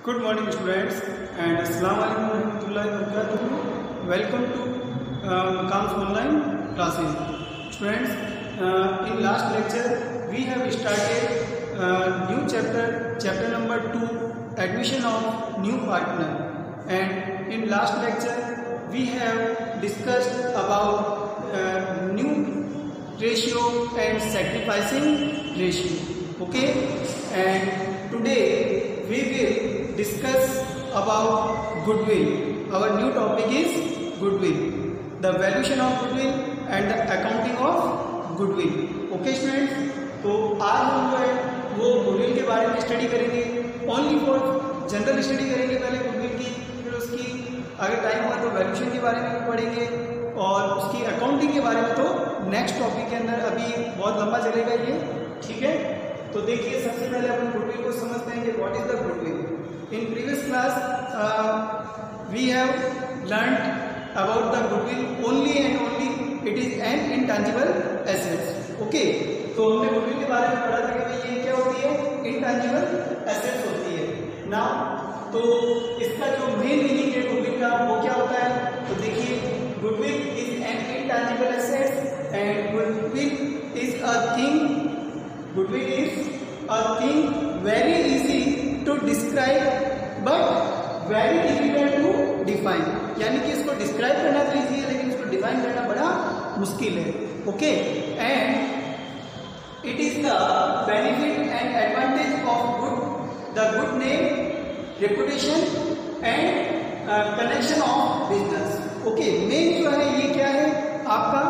Good morning students and Assalamu alaikum warahmatullahi wabarakatuh. Welcome to Maqam's online classes. Students, in last lecture we have started new chapter number 2, admission of new partner, and in last lecture we have discussed about new ratio and sacrificing ratio. Okay, and today we will discuss about goodwill. Our new topic is goodwill, the valuation of goodwill and the accounting of goodwill. Okay students, तो आज हम जो है वो goodwill के बारे में study करेंगे. ओनली फॉर जनरल स्टडी करेंगे पहले goodwill की, फिर उसकी अगर टाइम हुआ तो वैल्यूशन के बारे में भी पढ़ेंगे और उसकी अकाउंटिंग के बारे में तो नेक्स्ट टॉपिक के अंदर. अभी बहुत लंबा चलेगा ये, ठीक है. तो देखिए सबसे पहले अपन गुडविल को समझते हैं कि what is the goodwill. In previous class we have learnt about the goodwill only and only it is an intangible assets. Okay, तो हमने goodwill के बारे में पढ़ा था कि भाई ये क्या होती है, intangible assets होती है. Now तो इसका जो मेन मीनिंग है goodwill का वो क्या होता है, तो देखिए goodwill is an intangible assets and goodwill is a thing very easy to describe but very difficult to define. यानी कि इसको डिस्क्राइब करना तो इजी है लेकिन इसको डिफाइन करना बड़ा मुश्किल है. Okay, and it is the benefit and advantage of the good name, reputation and connection of business. Okay, main जो है ये क्या है आपका,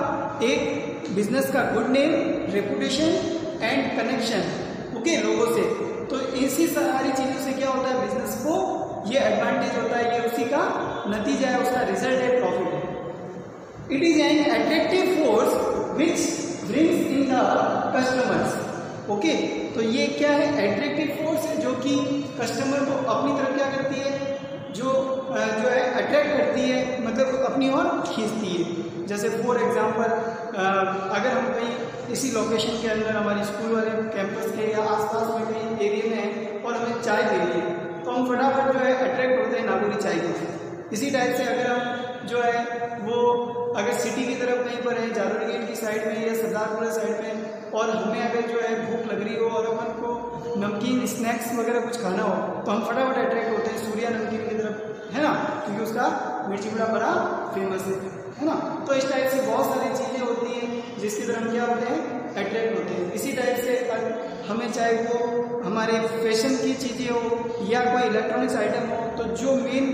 एक बिजनेस का good name, reputation and connection. Okay, लोगों से. तो इसी सारी चीजों से क्या होता है, बिजनेस को ये एडवांटेज होता है, ये उसी का नतीजा है, उसका रिजल्ट है, प्रॉफिट है. It is an attractive force which brings in the customers. Okay, तो ये क्या है, एट्रैक्टिव फोर्स है जो कि कस्टमर को अपनी तरफ क्या करती है, जो है अट्रैक्ट करती है, मतलब अपनी ओर खींचती है. जैसे फॉर एग्जांपल अगर हम कहीं इसी लोकेशन के अंदर हमारी स्कूल वाले कैंपस के या आसपास में कहीं एरिया में है और हमें चाय देनी है तो हम फटाफट जो है अट्रैक्ट होते हैं नागौरी चाय के. इसी टाइप से अगर हम जो है वो अगर सिटी की तरफ कहीं पर है, जालोरी गेट की साइड में या सरदारपुरा साइड में, और हमें अगर जो है भूख लग रही हो और अपन को नमकीन स्नैक्स वगैरह कुछ खाना हो तो हम फटाफट अट्रैक्ट होते हैं सूर्या नमकीन की तरफ, है ना, क्योंकि उसका मिर्ची बड़ा बड़ा फेमस है ना. तो इस टाइप से बहुत सारी चीज़ें होती हैं जिसकी तरफ हम क्या होते हैं, अट्रैक्ट होते हैं. इसी टाइप से हमें चाहे वो हमारे फैशन की चीज़ें हो या कोई इलेक्ट्रॉनिक्स आइटम हो, तो जो मेन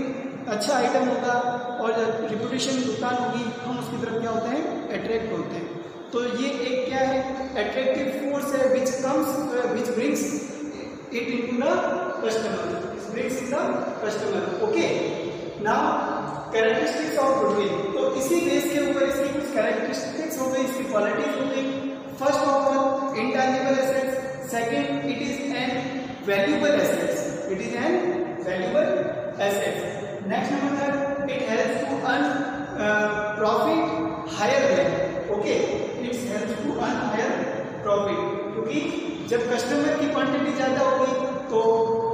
अच्छा आइटम होगा और रिपुटेशन दुकान होगी, हम उसकी तरफ क्या होते हैं, अट्रैक्ट होते हैं. तो ये एक क्या है, अट्रैक्टिव फोर्स है which brings it into the customer. Okay, now characteristics of goodwill. तो इसी बेस के ऊपर इसकी कुछ कैरेक्टरिस्टिक्स हो गई, इसकी क्वालिटीज हो गई. First of all intangible assets, second it is an valuable assets, next number it helps to earn profit higher than. Okay, it helps to earn higher profit, क्योंकि जब कस्टमर की क्वांटिटी ज्यादा होगी तो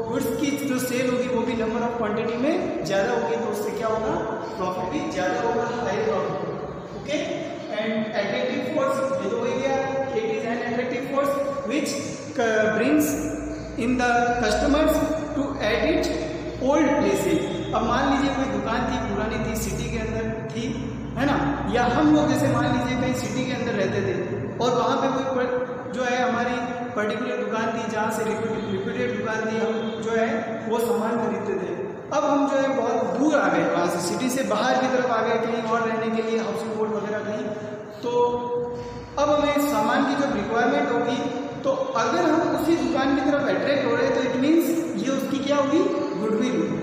गुड्स की जो सेल होगी वो भी नंबर ऑफ क्वांटिटी में ज्यादा होगी, तो उससे क्या होगा, प्रॉफिट भी ज्यादा होगा, high profit. Okay, and attractive force ये तो हो गया, it is an attractive force which brings in the customers to edit old places. अब मान लीजिए कोई दुकान थी, पुरानी थी, सिटी के अंदर थी, है ना, या हम लोग जैसे मान लीजिए कहीं सिटी के अंदर रहते थे और वहाँ पे कोई जो है हमारी पर्टिकुलर दुकान थी जहाँ से रिप्यूटेड दुकान थी, हम जो है वो सामान खरीदते थे. अब हम जो है बहुत दूर आ गए, वहाँ से सिटी से बाहर की तरफ आ गए कहीं और रहने के लिए, हाउसिंग बोर्ड वगैरह कहीं. तो अब हमें सामान की जब रिक्वायरमेंट होगी तो अगर हम उसी दुकान की तरफ अट्रैक्ट हो रहे हैं तो इट मीन्स ये उसकी क्या होगी, गुडविल होगी.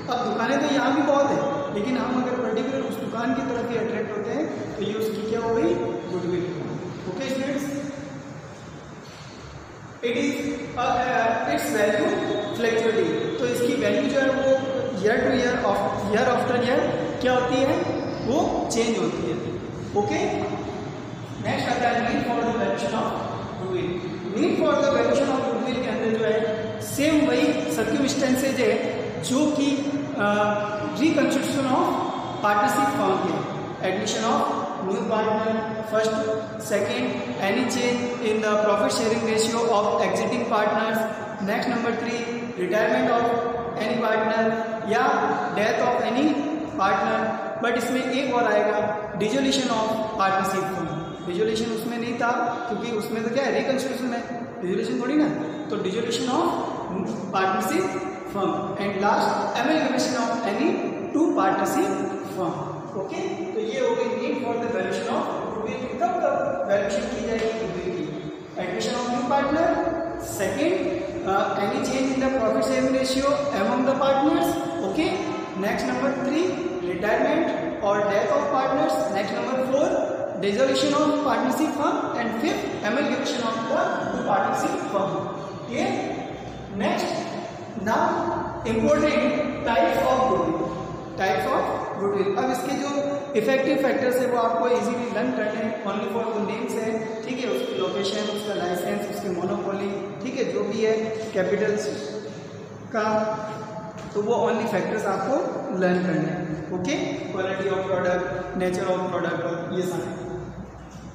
अब दुकानें तो यहाँ भी बहुत है लेकिन हम अगर पर्टिकुलर उस दुकान की तरफ ही अट्रैक्ट होते हैं तो ये उसकी क्या हो गई, goodwill. Okay students, it is it's value fluctuating. तो इसकी वैल्यू जो है वो year two year after year क्या होती है, वो चेंज होती है. ओके, नेक्स्ट आता है need for the valuation of goodwill. Need for the valuation of goodwill के अंदर जो है सेम वही सर्कमस्टेंसेज है जो कि रिकंस्ट्रक्शन ऑफ पार्टनरशिप फॉर्म के, admission of new partner first, second any change in the profit sharing ratio of existing partners, next number 3 retirement of any partner या death of any partner. But इसमें एक और आएगा, dissolution of partnership form. Dissolution उसमें नहीं था क्योंकि उसमें तो क्या है, रिकंस्ट्रक्शन है, डिसोल्यूशन थोड़ी ना। तो dissolution of partnership firm and last amalgamation of any two partnership firm. Okay, तो ये हो गई need for the valuation of goodwill. कब कब वैल्यूएशन की जाएगी गुडविल की? Admission of new partner, second any change in the profit sharing ratio among the partners, okay, next number 3 retirement और death of partners, next number 4 dissolution of partnership firm and 5th amalgamation of the two partnership firm. Okay, next now important types of goodwill, types of goodwill। अब इसके जो effective factors है वो आपको easily learn करने हैं, only for the names है, ठीक है, उसकी लोकेशन, उसका लाइसेंस, उसकी मोनोपोली, ठीक है, जो भी है कैपिटल्स का, तो वो ओनली फैक्टर्स आपको लर्न करने हैं। Okay, quality of product, nature of product और ये सारे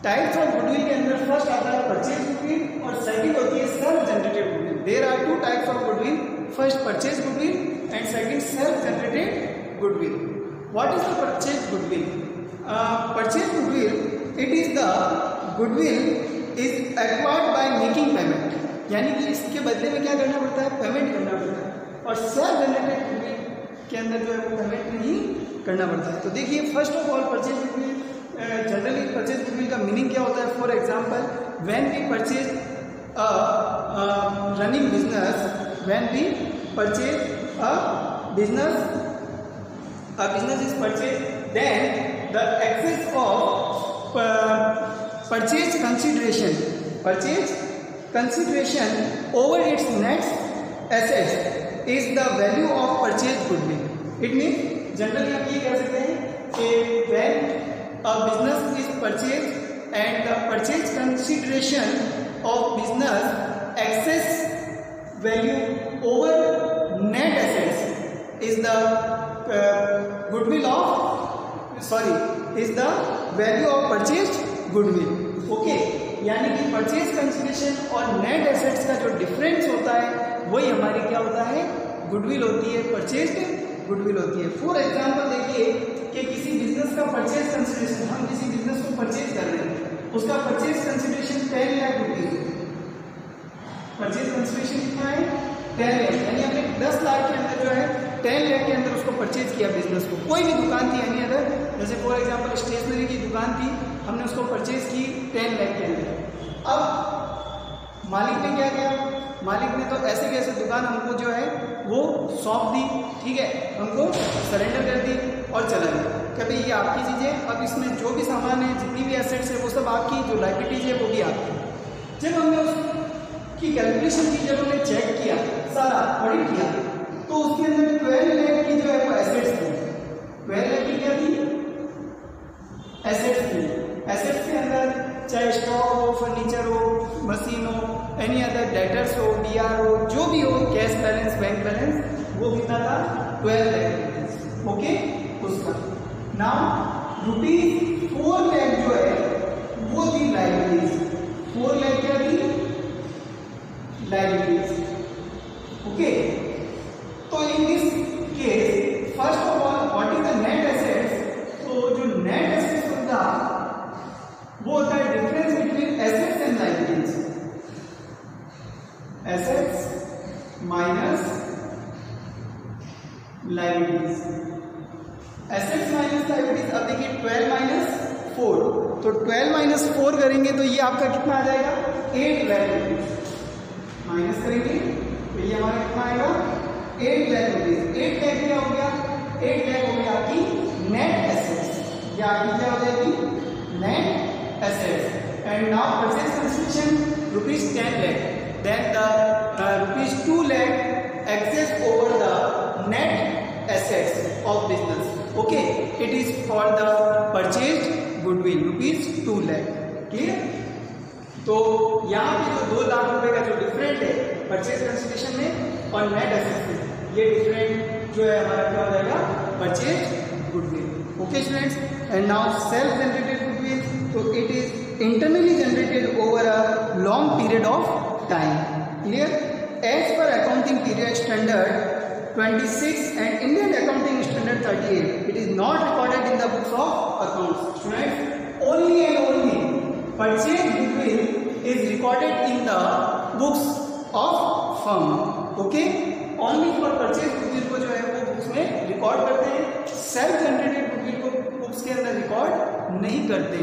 टाइप्स ऑफ गुडविल के अंदर फर्स्ट आता है परचेज गुडविल और सेकंड होती है self generated goodwill. There are 2 types of goodwill, first purchase goodwill and second self generated goodwill. What is the purchase goodwill? Purchase goodwill, it is the goodwill is acquired by making payment, यानी कि इसके बदले में क्या करना पड़ता है, payment करना पड़ता है। और सेल्फ जनरेटेड गुडविल के अंदर जो है वो पेमेंट नहीं करना पड़ता है। तो देखिए, first of all purchase goodwill, generally purchase goodwill का मीनिंग क्या होता है? For example, when we purchase running business, when we purchase a business is purchase, then the excess of purchase consideration over its net assets is the value of purchase goodwill. It means generally आप ये कह सकते हैं कि when a business is purchased and the purchase consideration of business excess value over net assets is the goodwill of is the value of purchased goodwill। Okay, यानी कि purchase consideration और net assets का जो difference होता है वही हमारी क्या होता है, गुडविल होती है, परचेज्ड गुडविल होती है। फॉर एग्जांपल देखिए कि किसी बिजनेस का परचेज कंसिडरेशन, हम किसी बिजनेस को परचेज कर रहे हैं, उसका purchase consideration 10 lakh rupees, purchase consideration कितना है, 10 लाख, यानी हमने 10 लाख के अंदर जो है 10 लाख के अंदर उसको परचेज किया बिजनेस को। कोई भी दुकान थी यानी अदर, जैसे फॉर एग्जांपल स्टेशनरी की दुकान थी, हमने उसको परचेज की 10 लाख के अंदर। अब मालिक ने क्या किया, मालिक ने तो ऐसे कैसे दुकान हमको जो है वो सौंप दी, ठीक है, हमको सरेंडर कर दी और चला गया। कभी ये आपकी चीज़ें, अब इसमें जो भी सामान है, जितनी भी एसेट्स है वो सब आपकी, जो लाइबिलिटीज है वो भी आपकी। जब हमने उसकी कैलकुलेशन की, जब हमने चेक किया, सारा ऑडिट किया, तो उसके अंदर 12 लाख की जो है वो एसेट्स थी। 12 लाख की क्या थी, एसेट्स थी। एसेट्स के अंदर चाहे स्टॉक हो, फर्नीचर हो, मशीन हो, एनी अदर डेटर्स हो, डीआर हो, जो भी हो, कैश बैलेंस, बैंक बैलेंस, वो कितना था, 12 लाख। ओके, उसका नाउ ₹4 लाख जो है वो थी लाइबिलिटीज। 4 लाख क्या थी, लाइबिलिटीज। ओके, तो in this case first of all what is the net assets? तो जो नेट एसेट्स होता वो होता है difference between assets and liabilities, assets minus liabilities, assets minus liabilities. अब देखिए 12 माइनस 4, तो 12 माइनस 4 करेंगे तो ये आपका कितना आ जाएगा, 8 लाख रुपीज। माइनस करेंगे तो ये हमारा कितना आएगा, 8 लाख रुपीज। 8 लाख क्या हो गया, 8 लाख हो गया आपकी नेट एसेट्स, या आपकी क्या हो जाएगी, net assets। and now purchase consideration ₹10 lakh, then the ₹2 lakh excess over the net assets of business। okay, it is for the purchased goodwill ₹2 lakh। clear? तो यहाँ पे जो 2 लाख रुपए का जो डिफरेंट है परचेज कंसिडरेशन में और नेट एसेट्स में, ये डिफरेंट जो है हमारा क्या हो जाएगा, purchase goodwill. Okay students, and now self generated goodwill, तो it is internally generated over a long period of time. Clear? As per accounting period standard 26 and Indian Accounting Standard 38, it is not recorded in the books of accounts. Students, only and only purchase goodwill is recorded in the books of firm. Okay? Only for purchase goodwill को जो है वो books में record करते हैं, self generated goodwill को books के अंदर रिकॉर्ड नहीं करते।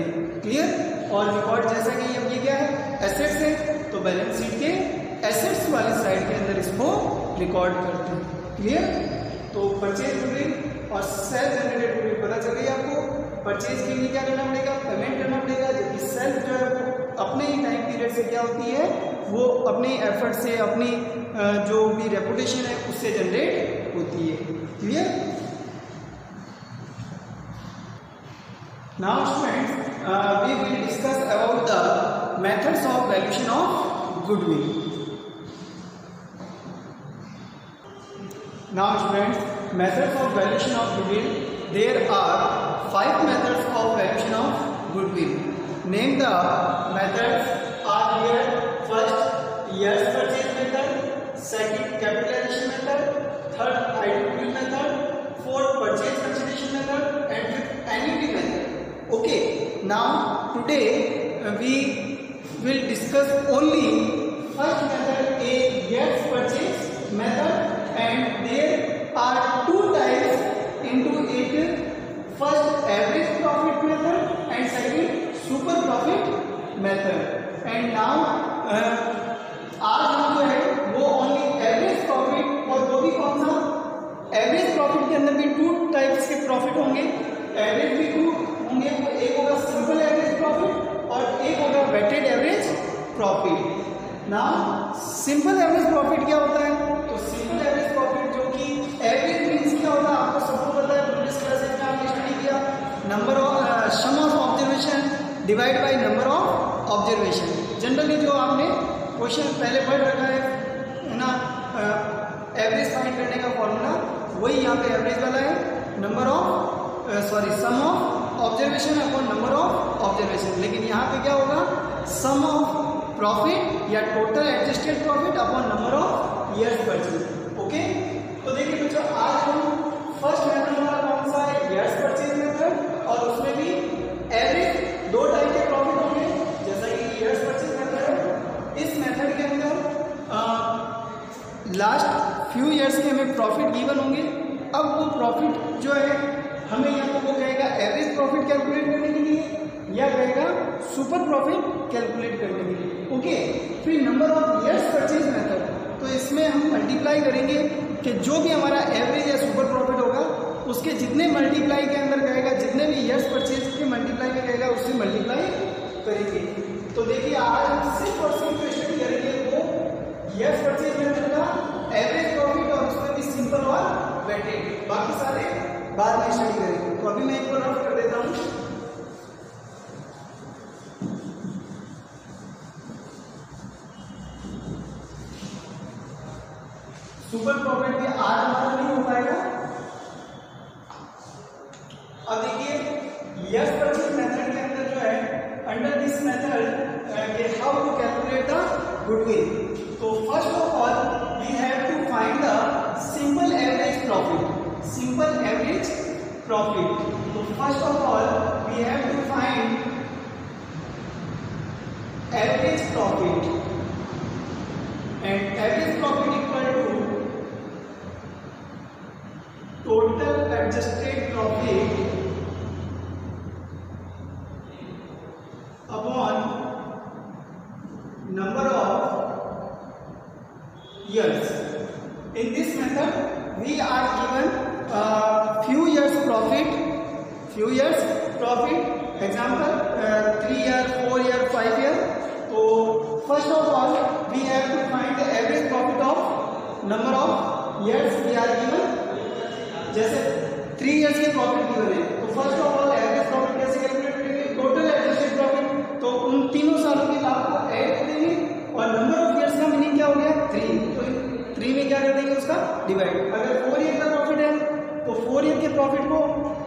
क्लियर? और रिकॉर्ड जैसा कि अब ये क्या है, एसेट्स है, तो बैलेंस शीट के एसेट्स वाली साइड के अंदर इसको रिकॉर्ड करते हैं। क्लियर? तो परचेज गुडविल और सेल्फ जनरेटेड गुडविल पता चल गई आपको। परचेज के लिए क्या करना पड़ेगा, पेमेंट करना पड़ेगा, जबकि सेल्फ जो है वो अपने ही टाइम पीरियड से क्या होती है, वो अपने एफर्ट से, अपनी जो भी रेपुटेशन है उससे जनरेट होती है। Clear? Now students, we will discuss about the methods of valuation of goodwill. Now students, methods of valuation of goodwill. There are 5 methods of valuation of goodwill. Name the methods are here. First, years purchase method. Second, capitalization method. Third, idle method. Fourth, purchase consideration method. And fifth, annuity method. Okay. Now today we will discuss only first method, a years purchase method. And there are 2 types into it. First, average profit method and second, super profit method. And now आज हम जो है वो only average profit, और वो भी कौन सा, एवरेज प्रॉफिट के अंदर भी 2 टाइप्स के प्रॉफिट होंगे। एवरेज भी 2 होंगे, एक होगा सिंपल एवरेज प्रॉफिट और एक होगा weighted average profit. Now simple average profit क्या होता है, तो सिंपल एवरेज प्रॉफिट जो कि एवरेज मींस क्या होता है आपको सबको पता है, प्रीवियस क्लासेस में आपने स्टडी किया, number of sum of observation divide by number of observation. Generally जो आपने क्वेश्चन पहले पढ़ रखा है ना, एवरेज फाइंड करने का फॉर्मूला वही यहाँ पे एवरेज वाला है, number of sum of observation upon number of observation. लेकिन यहाँ पे क्या होगा, सम ऑफ प्रॉफिट या total adjusted profit upon number of years purchase. Okay, तो देखिए बच्चों, आज हम फर्स्ट मेथड हमारा कौन सा है, ईयर्स परचेज मेथड, और उसमें भी एवरेज 2 टाइप के प्रॉफिट होंगे जैसा कि ईयर्स परचेज मेथड है। इस मेथड के अंदर लास्ट फ्यू ईयर्स के हमें प्रॉफिट गिवन होंगे। अब वो प्रॉफिट जो है हमें या तो वो कहेगा एवरेज प्रॉफिट कैलकुलेट करने के लिए या कहेगा सुपर प्रॉफिट कैलकुलेट करने के लिए। ओके, फिर number of years purchase method, तो इसमें हम मल्टीप्लाई करेंगे कि जो भी हमारा एवरेज या सुपर प्रॉफिट होगा उसके जितने मल्टीप्लाई के अंदर कहेगा, जितने भी ईयर्स परचेज के मल्टीप्लाई में कहेगा उससे मल्टीप्लाई करेंगे। तो देखिए आज हम सिर्फ और सिर्फ स्टडी करेंगे वो ईयर्स परचेज मेथड का एवरेज प्रॉफिट और उसमें भी सिंपल और वेटेड, बाकी सारे बाद में स्टडी करेंगे। तो अभी मैं एक बार रफ कर देता हूँ। सुपर प्रॉफिट भी आज हमारा नहीं हो पाएगा। अब देखिए ईयर्स परचेज मेथड के अंदर जो है, under this method how to calculate the goodwill. तो first of all we have to find the simple average profit. Simple average profit, तो first of all we have to find average profit, and average profit equal to total adjusted profit upon number of years. In this method we are given few years profit, example 3 year, 4 year, 5 year. So first of all we have to find the average profit of number of years we are given। जैसे 3 years के profit given है, तो first of all average profit कैसे calculate करेंगे, total adjusted profit, तो उन तीनों सालों के लाभ को ऐड कर देंगे और नंबर ऑफ ईयर्स का मीनिंग क्या हो गया 3, तो 3 में क्या कर देंगे उसका डिवाइड। अगर 4 ईयर का प्रॉफिट है तो 4 ईयर के प्रॉफिट को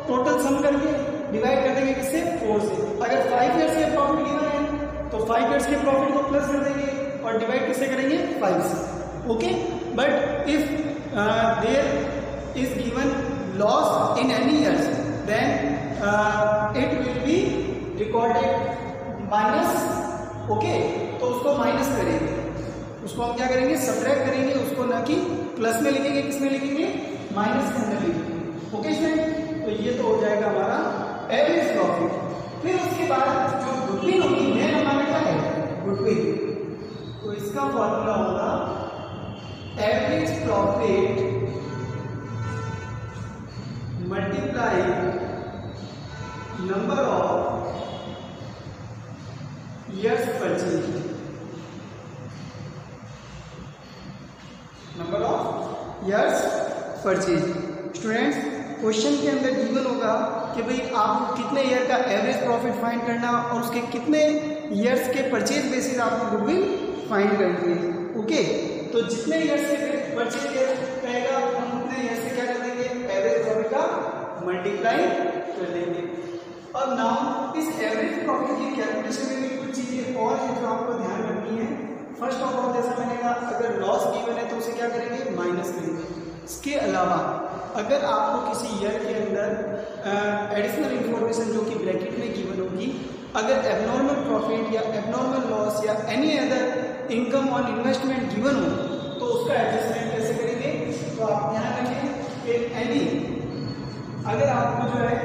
टोटल सम करके डिवाइड कर देंगे किससे, 4 से। अगर 5 ईयर्स के प्रॉफिट गिवन है तो 5 ईयर्स के प्रॉफिट को प्लस कर देंगे और डिवाइड किससे करेंगे, 5 से। Okay, but if there is given loss in any years then it will be recorded minus. Okay, तो उसको माइनस करेंगे, उसको हम क्या करेंगे, सब्ट्रैक्ट करेंगे, उसको ना कि प्लस में लिखेंगे, किस में लिखेंगे, माइनस के अंदर लिखेंगे। ओके स्टूडेंट, तो ये तो हो जाएगा हमारा एवरेज प्रॉफिट। फिर उसके बाद जो गुडविल होगी, मेन हमारा क्या है, गुडविल, तो इसका फॉर्मूला होगा average profit multiply number of years purchase, number of years purchase. Students, question के अंदर गिवन होगा कि भाई आपको कितने ईयर का एवरेज प्रॉफिट फाइंड करना और उसके कितने ईयर्स के परचेज बेसिस आपको गुडविल फाइंड करनी है। ओके, तो जितने ईयर्स के परचेज कहेगा हम उतने ईयर्स से क्या कर देंगे, एवरेज प्रॉफिट का मल्टीप्लाई कर देंगे। अब नाउ इस एवरेज प्रॉफिट की कैलकुलेशन में भी कुछ चीजें और है जो आपको ध्यान रखनी है। फर्स्ट ऑफ ऑल, जैसा मैंने कहा, अगर लॉस गिवन है तो उसे क्या करेंगे, माइनस करेंगे। इसके अलावा अगर आपको किसी ईयर के अंदर एडिशनल इंफॉर्मेशन जो कि ब्रैकेट में गिवन होगी, अगर एबनॉर्मल प्रॉफिट या एबनॉर्मल लॉस या any other income on investment given हो तो उसका एडजस्टमेंट कैसे करेंगे, तो आप ध्यान रखें कि एनी, अगर आपको जो है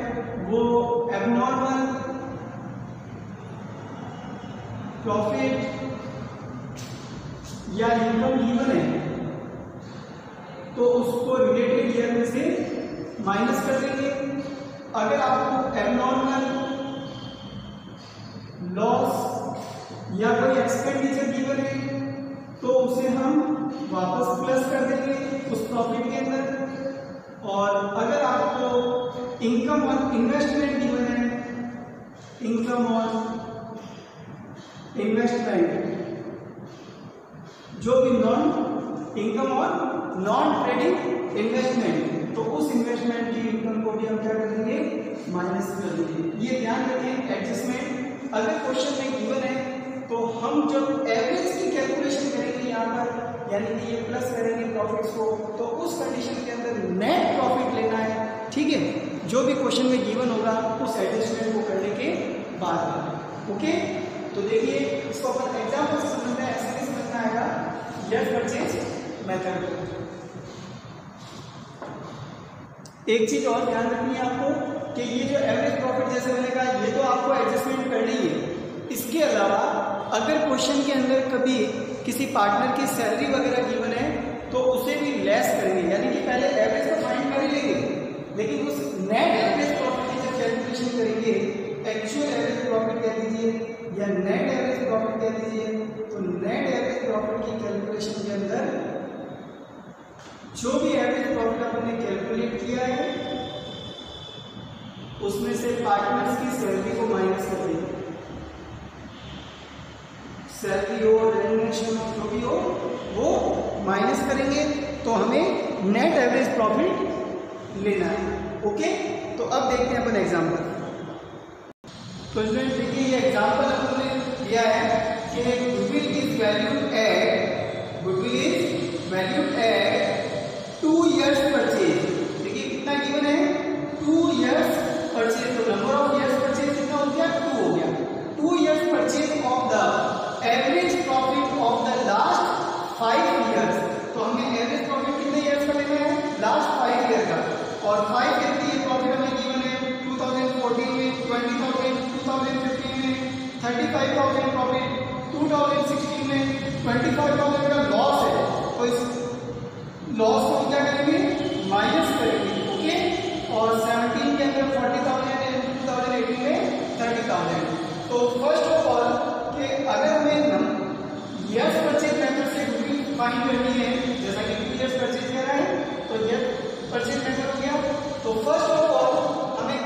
वो एबनॉर्मल प्रॉफिट या इनकम गिवन है तो उसको रिलेटेड ईयर में से माइनस कर देंगे। अगर आपको एबनॉर्मल लॉस या कोई एक्सपेंडिचर गिवन है तो उसे हम वापस प्लस कर देंगे उस प्रॉफिट के अंदर। और अगर आपको इनकम ऑन इन्वेस्टमेंट गिवन है, इनकम ऑन इन्वेस्टमेंट जो भी income on non trading investment, तो उस इन्वेस्टमेंट की इनकम को भी हम क्या कर देंगे, माइनस कर देंगे। ये ध्यान रखें एडजस्टमेंट अगर क्वेश्चन में गिवन है तो हम जब एवरेज की कैलकुलेशन करेंगे यहाँ पर, यानी कि ये प्लस करेंगे प्रॉफिट्स को, तो उस कंडीशन के अंदर नेट प्रॉफिट लेना है। ठीक है, जो भी क्वेश्चन में गिवन होगा उस एडजस्टमेंट को करने के बाद। ओके, तो देखिए इसको अपन एग्जाम्पल से समझना है, ऐसे नहीं समझना आएगा, ईयर परचेज मेथड। एक चीज और ध्यान रखनी है आपको कि ये जो एवरेज प्रॉफिट, जैसे मैंने कहा, ये तो आपको एडजस्टमेंट करनी है। इसके अलावा अगर क्वेश्चन के अंदर कभी किसी पार्टनर की सैलरी वगैरह गिवन है तो उसे भी लेस करेंगे, यानी कि पहले एवरेज को फाइंड कर ही लेंगे, लेकिन उस नेट एवरेज प्रॉफिट की जब कैलकुलेशन करेंगे, एक्चुअल एवरेज प्रॉफिट कह दीजिए या नेट एवरेज प्रॉफिट कह दीजिए, तो नेट एवरेज प्रॉफिट की कैलकुलेशन के अंदर जो भी एवरेज प्रॉफिट आपने कैलकुलेट किया है उसमें से पार्टनर्स की सैलरी को माइनस कर देंगे। सैलरी हो, रेम्युनरेशन हो, जो भी हो वो माइनस करेंगे, तो हमें नेट एवरेज प्रॉफिट लेना है। ओके, तो अब देखते हैं अपन एग्जांपल। तो स्टूडेंट देखिए, ये एग्जांपल हमने दिया है कि goodwill is valued at 2 years purchase. देखिए कितना गिवन है, 2 years परचेज, तो नंबर ऑफ ईयर्स परचेज कितना हो गया, 2 हो गया। 2 years purchase of the average profit of the last 5 years, तो हमें एवरेज प्रॉफिट कितने ईयर्स का लेना है, लास्ट 5 ईयर का। और 5 ईयर की प्रॉफिट हमें गिवन है 2014 में 20,000, 2015 में 35,000 प्रॉफिट, 2016 में 25,000 का लॉस है, तो इस लॉस को क्या करेंगे, माइनस करेंगे। ओके, और 17 के अंदर 40,000 है, 2018 में 30,000। तो फर्स्ट ऑफ ऑल कि अगर हमें ईयर्स परचेज मेथड से गुडविल फाइंड करनी है, जैसा कि 2 years परचेज कर रहा है तो ईयर परचेज मेथड हो गया। तो फर्स्ट ऑफ ऑल हमें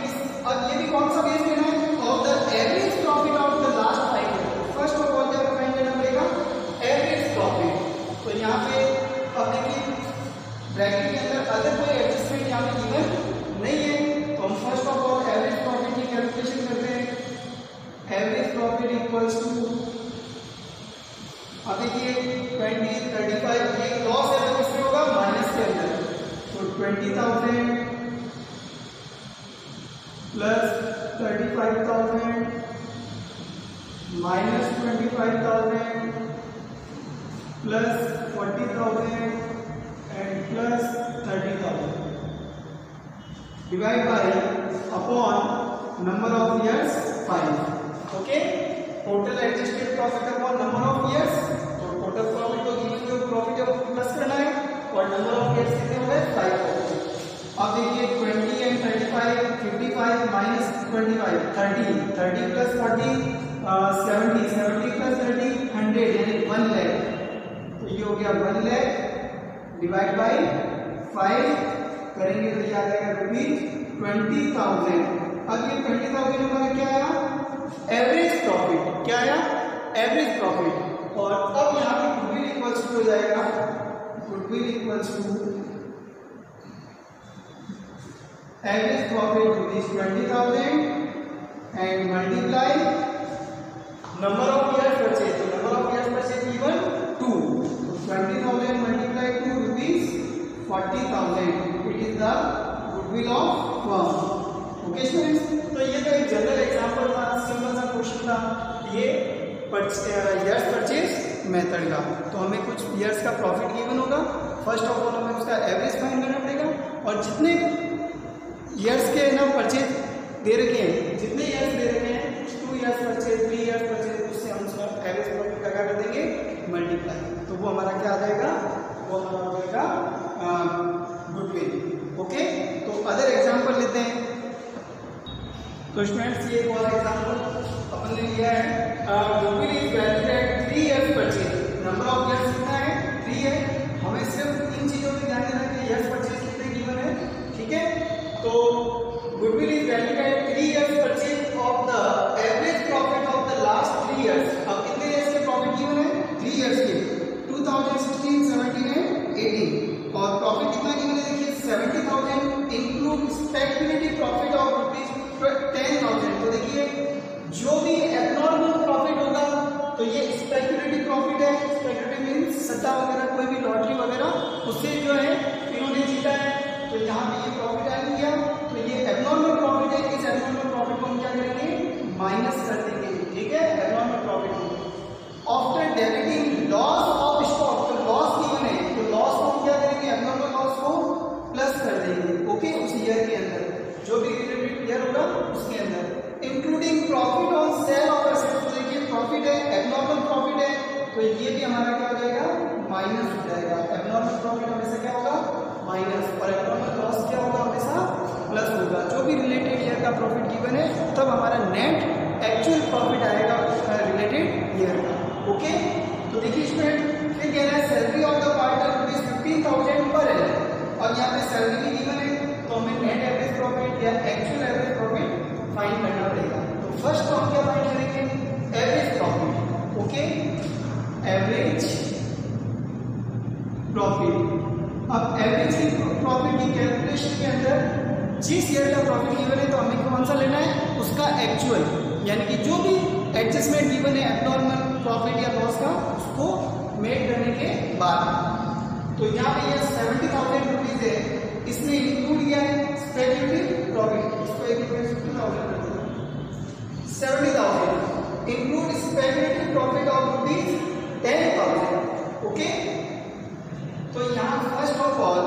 अब ये भी कौन सा बेस लेना है, of the average profit of the last 5 year. First of all क्या फाइंड करना पड़ेगा, एवरेज प्रॉफिट। तो यहाँ पे अब देखिए ब्रैकेट के अंदर अगर कोई एडजस्टमेंट यहाँ पे गिवन अब देखिए 20, 35 ये लॉस है तो किसमें होगा, माइनस के अंदर। तो 20,000 plus 35,000 minus 25,000 plus 40,000 and plus 30,000 divide by upon number of years 5। Okay, total adjusted profit upon number of years. तो टोटल प्रॉफिट को गिवन जो प्रॉफिट है वो प्लस करना है और नंबर ऑफ ईयर्स कितने हो गए, 5 हो गए। अब देखिए 20 एंड 35, 55 माइनस 25, 30 प्लस 40 70 प्लस 30 100 यानी 1 लाख। तो ये हो गया 1 लाख डिवाइड बाय 5 करेंगे तो ये आ जाएगा ₹20,000। अब ये 20,000 हमारा क्या आया, एवरेज प्रॉफिट। क्या आया, एवरेज प्रॉफिट। और अब यहाँ पे गुडविल इक्वल्स टू हो जाएगा, goodwill equals to average profit ₹20,000 and multiply number of years purchase. तो number of years purchase given 2, तो 20,000 multiply 2 ₹40,000 it is the goodwill of firm. Okay students, तो ये तो एक जनरल एग्जांपल था, सिंपल सा क्वेश्चन था ये ईयर्स परचेज मेथड का। तो हमें कुछ ईयर्स का प्रॉफिट गिवन होगा, फर्स्ट ऑफ ऑल हमें उसका एवरेज फाइंड करना पड़ेगा और जितने ईयर्स के ना परचेज दे रखे हैं, जितने ईयर्स दे रखे हैं 2 ईयर्स परचेज 3 ईयर्स परचेज, उससे हम उसका एवरेज प्रॉफिट का क्या कर देंगे, मल्टीप्लाई। तो वो हमारा क्या आ जाएगा, वो हमारा हो जाएगा गुडविल। ओके, तो अदर एग्जांपल लेते हैं। तो स्टूडेंट्स ये एक और एग्जांपल अपन ने लिया है, goodwill is valued at 3 years purchase. Number of years कितना है, 3 है। हमें सिर्फ इन चीजों पे ध्यान देना है कि ईयर्स परचेज कितने गिवन है, ठीक है। तो goodwill is valued at 3 years purchase of the average profit of the last 3 years. अब कितने ईयर्स के प्रॉफिट गिवन है, 3 ईयर्स के, 2016, 17 एंड 18। और प्रॉफिट कितना गिवन है, देखिए 70,000 इंक्लूड स्पेक्युलेटिव प्रॉफिट ऑफ ₹10,000। तो देखिए जो भी एबनॉर्मल प्रॉफिट होगा तो ये स्पेक्युलेटिव प्रॉफिट है। स्पेक्युलेटिव मींस सट्टा वगैरह, कोई भी लॉटरी वगैरह, उससे जो है इन्होंने जीता है, तो यहाँ पे ये प्रॉफिट आ गया। तो ये एबनॉर्मल प्रॉफिट है, इस एबनॉर्मल प्रॉफिट को हम क्या करेंगे, माइनस कर देंगे, ठीक है, एबनॉर्मल प्रॉफिट को। After debiting loss of stock, तो लॉस गिवन है तो लॉस को हम क्या करेंगे, एबनॉर्मल लॉस को प्लस कर देंगे। ओके, उस ईयर के अंदर जो भी रिलेटेड ईयर होगा उसके अंदर, including profit on sale of assets. तो देखिए प्रॉफिट है, एबनॉर्मल प्रॉफिट है, तो ये भी हमारा क्या हो जाएगा, माइनस हो जाएगा। एबनॉर्मल प्रॉफिट हमेशा क्या होगा, माइनस, और एबनॉर्मल लॉस क्या होगा, हमेशा प्लस होगा। जो भी रिलेटेड ईयर का प्रॉफिट गिवन है तब हमारा नेट एक्चुअल प्रॉफिट आएगा रिलेटेड ईयर का। ओके, तो देखिए स्टूडेंट फिर कह रहा है सैलरी ऑफ द पार्टनर ₹15,000 पर है। और यहाँ पे सैलरी भी गिवन है तो हमें नेट एवरेज प्रॉफिट या एक्चुअल एवरेज प्रॉफिट फाइंड करना पड़ेगा। तो फर्स्ट तो हम क्या फाइंड करेंगे, average profit. Okay, average profit. अब एवरेज प्रॉफिट की कैलकुलेशन के अंदर जिस ईयर का प्रॉफिट गिवन है तो हमें कौन सा लेना है, उसका एक्चुअल, यानी कि जो भी एडजस्टमेंट गिवन है एबनॉर्मल प्रॉफिट या लॉस का, उसको मेक करने के बाद। तो यहाँ पे ये 70,000 रुपीज है, इसमें इंक्लूड किया है स्पेक्युलेटिव प्रॉफिट, इसको एक 50,000 कर देना, 70,000 include speculative profit of ₹10,000। Okay, तो यहाँ फर्स्ट ऑफ ऑल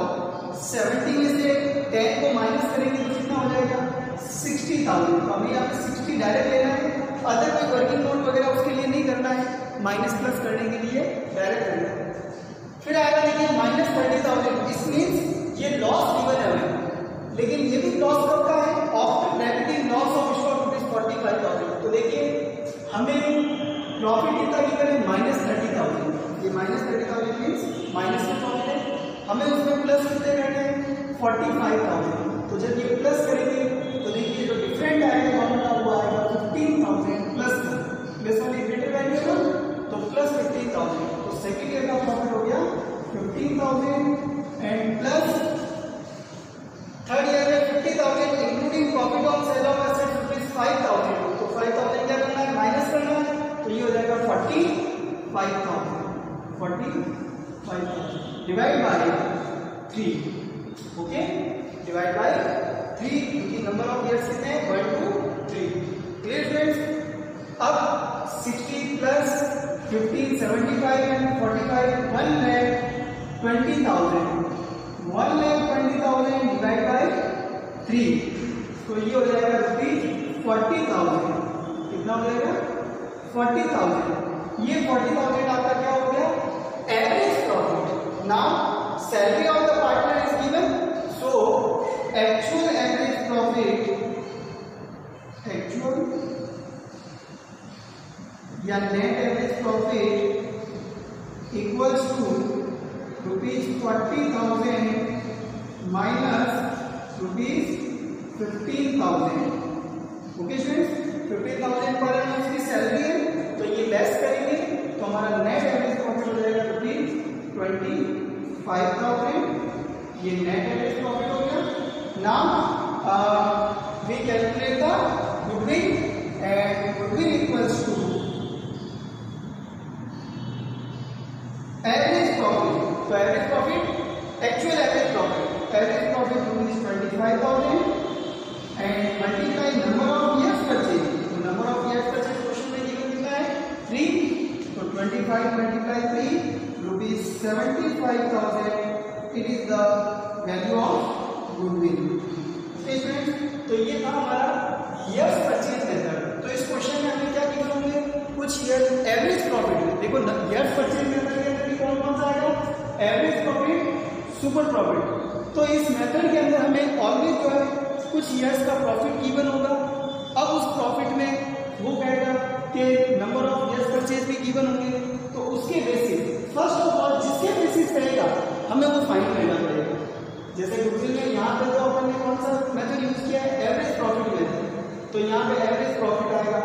70 में से 10 को माइनस करेंगे तो कितना हो जाएगा, 60,000। तो हमें यहाँ पे 60 डायरेक्ट लेना है, अदर कोई वर्किंग नोट वगैरह उसके लिए नहीं करना है, माइनस प्लस करने के लिए डायरेक्ट करना है। फिर आएगा देखिए माइनस 30,000, इस मीन्स ये लॉस गिवन है हमें, लेकिन ये भी लॉस कब का है, after debiting loss of stock ₹45,000। तो देखिए हमें प्रॉफिट कितना गिवन है, -30,000। ये -30,000 मीन्स माइनस का प्रॉफिट है, हमें उसमें प्लस कितने करने हैं, 45,000। तो जब ये प्लस करेंगे तो देखिए जो डिफरेंट आएगा वो आएगा 15,000 प्लस वाली ग्रेटर वैल्यू है तो प्लस 15,000। तो सेकेंड ईयर का प्रॉफिट हो गया 15,000 एंड प्लस थर्ड ईयर में 50,000 including profit on sale of assets ₹5,000। तो 5,000 क्या करना है, माइनस करना है, तो ये हो जाएगा 45,000। Divide by 3, okay, divide by 3, क्योंकि नंबर ऑफ ईयर्स कितने हैं 1 2 3। Clear friends? अब 60 प्लस 15 75 एंड 45 1,20,000 डिवाइड बाय 3, तो ये हो जाएगा ₹40,000। कितना हो जाएगा? 40,000। ये 40,000 आपका क्या हो गया? Average profit. Now salary of the partner is given, so actual average profit, actual या net average profit equals to ₹40,000 minus ₹15,000। Okay students, 15,000 per annum इसकी सैलरी है, तो ये लेस करेंगे तो हमारा नेट एवरेज प्रॉफिट हो जाएगा ₹25,000। ये नेट एवरेज प्रॉफिट हो गया। Now we calculate the goodwill, and goodwill equals to average profit. तो average profit, actual average profit ₹25,000 and multiply number of years purchase. तो number of years purchase question में given कितना है? 3, तो 25 multiply 3 ₹75,000, it is the value of goodwill. Okay friends, तो ये था हमारा ईयर्स परचेज मेथड। तो इस क्वेश्चन में हमें क्या गिवन होंगे? कुछ ईयर्स एवरेज प्रॉफिट। देखो ईयर्स परचेज मेथड के अंदर कौन कौन सा आएगा? Average profit, super profit. तो इस मेथड के अंदर हमें ऑलवेज जो है कुछ ईयर्स का प्रॉफिट गिवन होगा। अब उस प्रॉफिट में वो कहेगा कि नंबर ऑफ ईयर्स परचेज भी गिवन होंगे, तो उसके बेसिस, फर्स्ट ऑफ ऑल जिसके बेसिस कहेगा हमें वो फाइंड करना पड़ेगा। जैसे गुडविल में यहाँ पे तो अपन ने कौन सा मेथड यूज किया है? Average profit method. तो यहाँ पे एवरेज प्रॉफिट आएगा।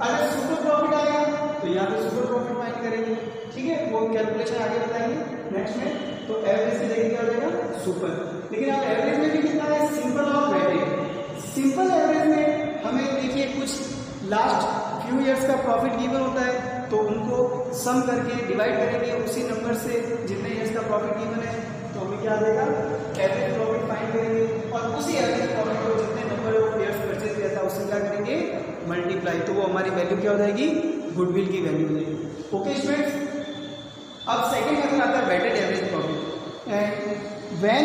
अगर सुपर प्रॉफिट आएगा तो यहाँ पे सुपर प्रॉफिट फाइंड करेंगे। ठीक है, वो कैलकुलेशन आगे बताएंगे नेक्स्ट में। तो एवरेज की जगह क्या हो जाएगा? सुपर। लेकिन आप एवरेज में भी कितना है? सिंपल और वेटेड। सिंपल एवरेज में हमें देखिए कुछ लास्ट फ्यू ईयर्स का प्रॉफिट गिवन होता है, तो उनको सम करके डिवाइड करेंगे उसी नंबर से जितने ईयर्स का प्रॉफिट गिवन है, तो हमें क्या देगा? एवरेज प्रॉफिट फाइंड करेंगे और उसी एवरेज प्रॉफिट को जितने नंबर ऑफ ईयर्स परचेज किया था उससे क्या करेंगे? मल्टीप्लाई। तो वो हमारी वैल्यू क्या हो जाएगी? गुडविल की वैल्यू हो जाएगी। ओके स्टूडेंट्स, अब सेकंड मेथड आता है weighted average profit. And when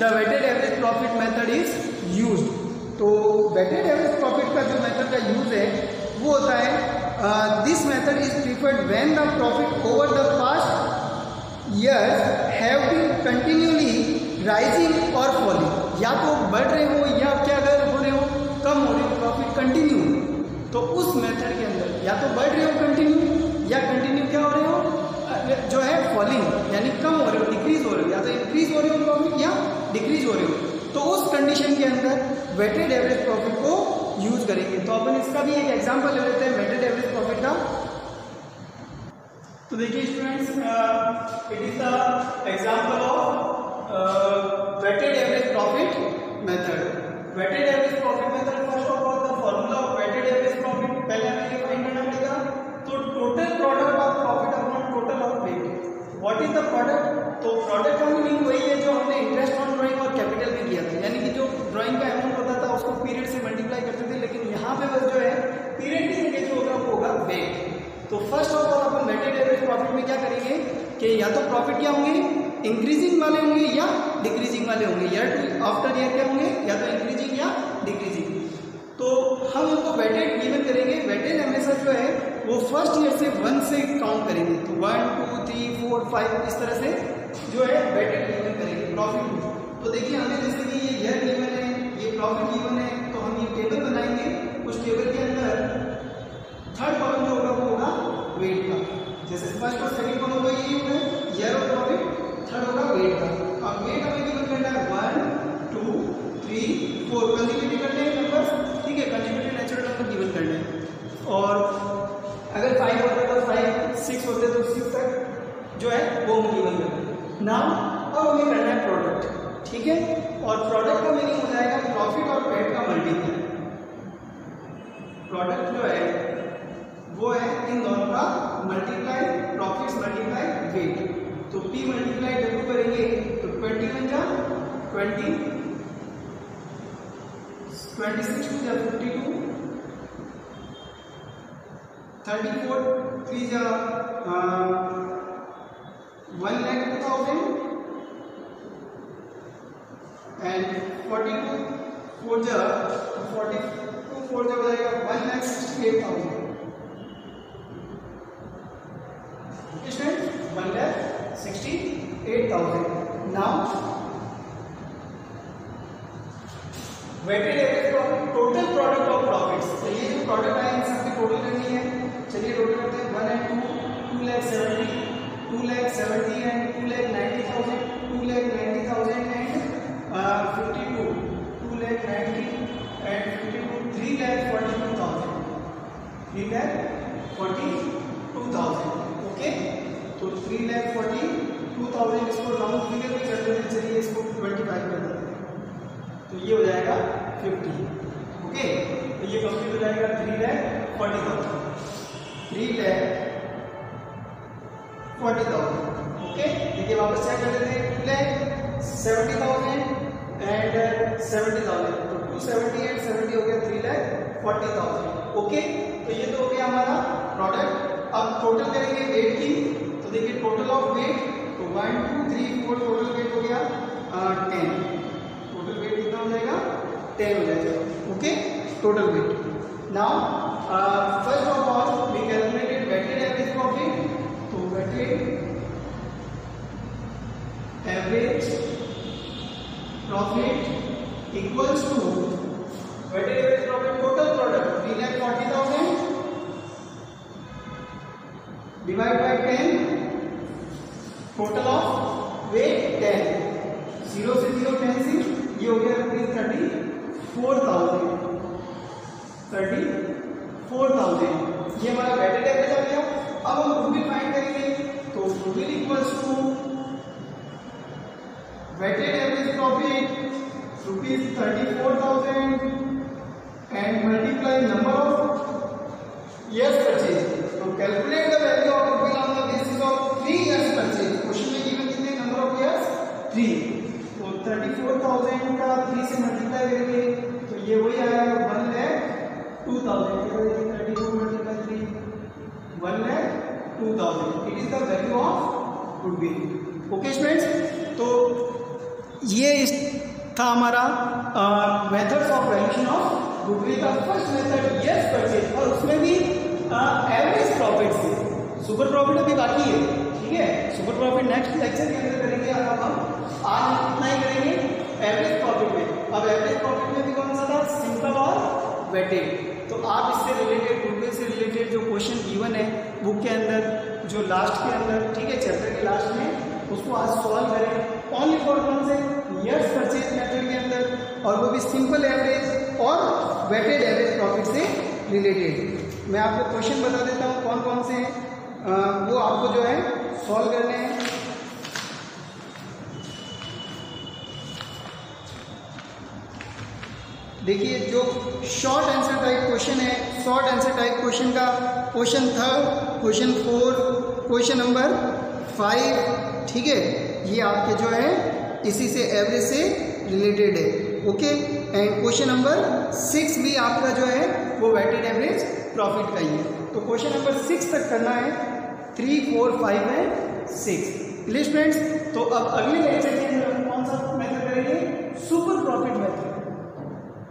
the weighted average profit method is used, तो वेटेड एवरेज प्रॉफिट का जो मेथड का यूज है वो होता है this method is preferred when the profit over the past year have been continuously rising और falling. या तो बढ़ रहे हो या क्या अगर हो रहे हो, कम हो रहे हो, प्रॉफिट कंटिन्यू। तो उस मेथड के अंदर या तो बढ़ रहे हो कंटिन्यू, या कंटिन्यू क्या हो रहे हो जो है फॉलिंग, यानी कम हो रहे हो, डिक्रीज हो रहे हो, या तो इंक्रीज हो रहे हो प्रॉफिट या डिक्रीज हो रहे हो। तो उस कंडीशन के अंदर वेटेड एवरेज प्रॉफिट को यूज करेंगे। तो अपन इसका भी एक एग्जांपल ले लेते हैं वेटेड एवरेज प्रॉफिट का। तो देखिए students, it is the example of weighted average profit method. Weighted average profit method, first of all the formula of weighted average profit पहले हमें ये फाइंड करना पड़ेगा। तो total product of profit upon total of weight. What is the product? तो product का meaning वही है जो हमने इंटरेस्ट ऑन ड्राइंग और कैपिटल में किया था, यानी कि जो ड्राइंग का अमाउंट होता था उसको पीरियड से मल्टीप्लाई करते थे, लेकिन यहाँ पे बस जो है पीरियड की जगह जो होगा वो होगा वेट। तो फर्स्ट ऑफ ऑल अपन वेटेड एवरेज प्रॉफिट में क्या करेंगे कि या तो प्रॉफिट क्या होंगे? इंक्रीजिंग वाले होंगे या डिक्रीजिंग वाले होंगे। ईयर टू आफ्टर ईयर क्या होंगे? या तो इंक्रीजिंग या डिक्रीजिंग। तो हम उनको वेटेड गिवन करेंगे। वेटेड हमेशा जो है वो फर्स्ट ईयर से 1 से काउंट करेंगे। तो 1 2 3 4 5 इस तरह से जो है वेटेड गिवन करेंगे प्रॉफिट। तो देखिए हमें जैसे कि ये ईयर गिवन है, ये प्रॉफिट गिवन है, तो हम ये टेबल बनाएंगे। उस टेबल के अंदर थर्ड कॉलम जो होगा वो होगा वेट का। जैसे फर्स्ट और सेकंड कॉलम का ये होगा ईयर ऑफ प्रॉफिट, थर्ड होगा वेट का। अब वेट हमें गिवन करना है 1 2 3 4 कंसेक्यूटिव करने हैं नंबर, ठीक है, कंसेक्यूटिव नेचुरल नंबर गिवन करने हैं। और अगर 5 होते तो 5, 6 होते तो 6 तक जो है वो हम गिवन करते हैं। नाउ अब हमें करना है प्रोडक्ट, ठीक है। और प्रोडक्ट का मीनिंग हो जाएगा प्रॉफिट और वेट का मल्टीप्लाई। प्रोडक्ट जो है वो है इन दोनों का मल्टीप्लाई, प्रॉफिट्स मल्टीप्लाई वेट। तो P मल्टीप्लाई W करेंगे तो 21 जा 20, 26 टू जा 52, 34 3 जा 1,02,000 एंड 42 4 जा 42 4 जा हो जाएगा 1,68,000। Student 1,68,000। Now weighted average profit, total product of profits. तो ये जो प्रोडक्ट आए इन सबकी टोटल करनी है। चलिए टोटल करते हैं 1 and 2, 2,70,000 and 2,90,000, 2,90,000 and 52, 2,90 and 52, 3,42,000, 3,42,000। Okay, तो 3,42,000 इसको राउंड फिगर भी कर देते, चलिए इसको 25 कर देते हैं, तो ये हो जाएगा 50। ओके, तो ये कंप्लीट हो जाएगा 3,40,000, 3,40,000। ओके, देखिए वापस चेक कर लेते हैं, 2,70,000 एंड 70,000, तो 270 एंड 70 हो गया 3,40,000। ओके, तो ये तो हो गया हमारा प्रोडक्ट। अब टोटल करेंगे वेट की, तो देखिए टोटल ऑफ वेट, तो 1 2 3 4 टोटल वेट हो गया 10। टोटल वेट कितना हो जाएगा? 10 हो जाएगा। Okay, total weight. Now first of all we calculated weighted average profit, तो weighted average profit equals to weighted average profit total product 3,40,000 divide by 10, total of weight 10, 0 से 0 10 से ये हो गया रुपीज 34,000, 34,000। ये हमारा वेटेड एवरेज आ गया। अब हम गुडविल फाइंड करेंगे, तो goodwill equals to weighted average profit rupees 34,000 and multiply number of years purchase। तो calculate the value of goodwill on the basis of 3 years purchase। Question में गिवन कितने नंबर ऑफ years? 3। तो 34,000 का 3 से multiply करेंगे तो ये वही आएगा 1,02,000। 34 multiply 3 1,02,000। It is the value of goodwill. Okay students, तो ये था हमारा methods of valuation of goodwill का फर्स्ट मेथड यस परचेज, और उसमें भी एवरेज प्रॉफिट से। सुपर प्रॉफिट अभी बाकी है, ठीक है, सुपर प्रॉफिट नेक्स्ट लेक्चर के अंदर करेंगे। अब हम आज इतना ही करेंगे एवरेज प्रॉफिट में। अब एवरेज प्रॉफिट में भी कौन सा था? सिंपल और वेटेड। तो आप इससे रिलेटेड, गुडविल से रिलेटेड जो क्वेश्चन गिवन है बुक के अंदर, जो लास्ट के अंदर, ठीक है, चैप्टर के लास्ट में, उसको आज सॉल्व करें ओनली फॉर कौन से? यस परचेज मेथड के अंदर, और वो भी सिंपल एवरेज और वेटेड एवरेज प्रॉफिट से रिलेटेड। मैं आपको क्वेश्चन बता देता हूँ कौन कौन से हैं, वो आपको जो है सॉल्व करने हैं। देखिए जो शॉर्ट आंसर टाइप क्वेश्चन है, शॉर्ट आंसर टाइप क्वेश्चन का क्वेश्चन 3, क्वेश्चन 4, क्वेश्चन नंबर 5, ठीक है, ये आपके जो है इसी से एवरेज से रिलेटेड है। ओके, एंड क्वेश्चन नंबर 6 भी आपका जो है वो वेटेड एवरेज प्रॉफिट का ही है। तो क्वेश्चन नंबर 6 तक करना है, 3, 4, 5 एंड 6। प्लीज फ्रेंड्स, तो अब अगले लेक्चर के अंदर हम कौन सा मेथड करेंगे? Super profit method,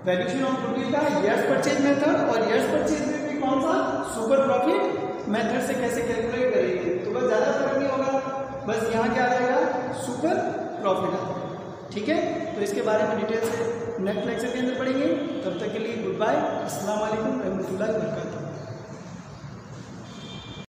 valuation of goodwill का यस परचेज मेथड, और यस परचेज में भी कौन सा? सुपर प्रॉफिट मेथड से कैसे कैलकुलेट करेंगे। तो बस ज़्यादा फर्क नहीं होगा, बस यहाँ क्या आ जाएगा? सुपर प्रॉफिट आता है। ठीक है, तो इसके बारे में डिटेल से नेक्स्ट लेक्चर के अंदर पढ़ेंगे। तब तक के लिए गुड बाय, अस्सलाम वालेकुम रहमतुल्लाहि व बरकातहू।